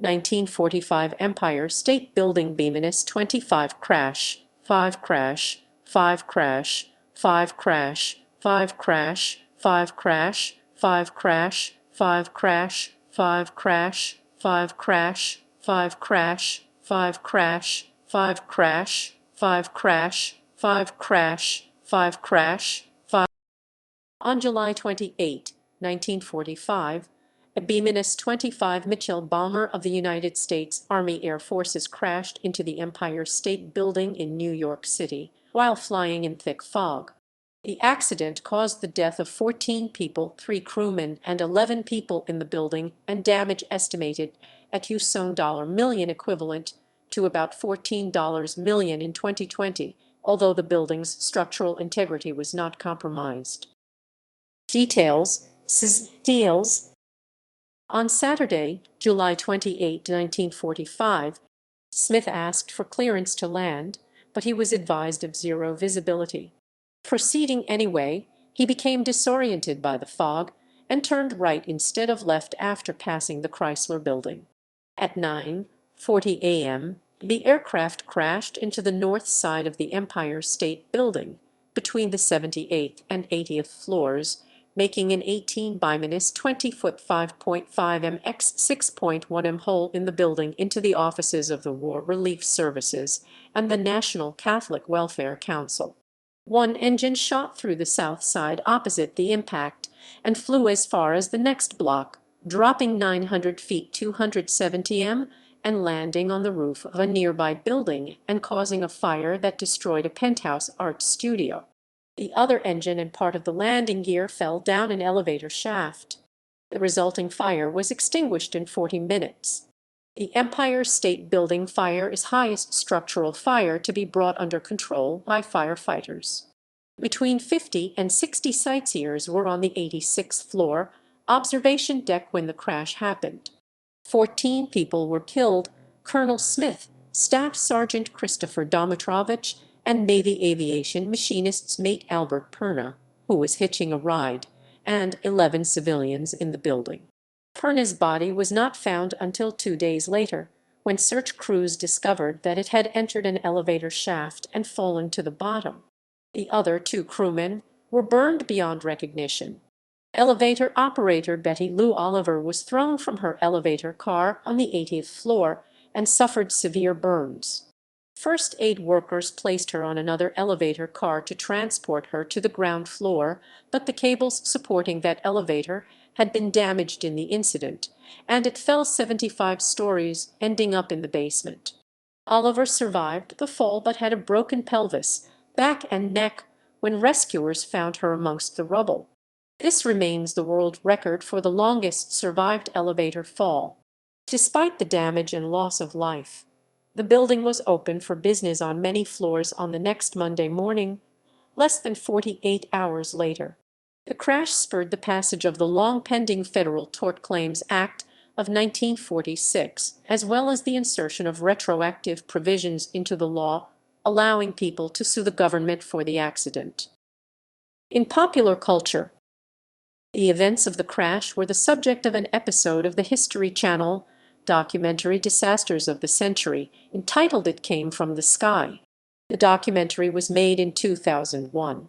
1945 Empire State Building B-25 crash, 5 crash, 5 crash, 5 crash, 5 crash, 5 crash, 5 crash, 5 crash, 5 crash, 5 crash, 5 crash, 5 crash, 5 crash, 5 crash, 5 crash, 5 crash, 5. On July 28, 1945, a B-25 Mitchell bomber of the United States Army Air Forces crashed into the Empire State Building in New York City while flying in thick fog. The accident caused the death of 14 people, 3 crewmen, and 11 people in the building, and damage estimated at US $million equivalent to about $14 million in 2020, although the building's structural integrity was not compromised. Details. On Saturday, July 28, 1945, Smith asked for clearance to land, but he was advised of zero visibility. Proceeding anyway, he became disoriented by the fog and turned right instead of left after passing the Chrysler Building. At 9:40 a.m., the aircraft crashed into the north side of the Empire State Building, between the 78th and 80th floors, making an 18 by -20-foot 5.5 m x 6.1 m hole in the building into the offices of the War Relief Services and the National Catholic Welfare Council. One engine shot through the south side opposite the impact and flew as far as the next block, dropping 900 feet 270 m and landing on the roof of a nearby building and causing a fire that destroyed a penthouse art studio. The other engine and part of the landing gear fell down an elevator shaft. The resulting fire was extinguished in 40 minutes. The Empire State Building fire is highest structural fire to be brought under control by firefighters. Between 50 and 60 sightseers were on the 86th floor observation deck when the crash happened. 14 people were killed: Colonel Smith, Staff Sergeant Christopher Domitrovich, and Navy aviation machinist's mate Albert Perna, who was hitching a ride, and 11 civilians in the building. Perna's body was not found until 2 days later, when search crews discovered that it had entered an elevator shaft and fallen to the bottom. The other 2 crewmen were burned beyond recognition. Elevator operator Betty Lou Oliver was thrown from her elevator car on the 80th floor and suffered severe burns. First aid workers placed her on another elevator car to transport her to the ground floor, but the cables supporting that elevator had been damaged in the incident, and it fell 75 stories, ending up in the basement. Oliver survived the fall but had a broken pelvis, back and neck when rescuers found her amongst the rubble. This remains the world record for the longest survived elevator fall. Despite the damage and loss of life, the building was open for business on many floors on the next Monday morning, less than 48 hours later. The crash spurred the passage of the long-pending Federal Tort Claims Act of 1946, as well as the insertion of retroactive provisions into the law, allowing people to sue the government for the accident. In popular culture, the events of the crash were the subject of an episode of the History Channel documentary Disasters of the Century, entitled It Came from the Sky. The documentary was made in 2001.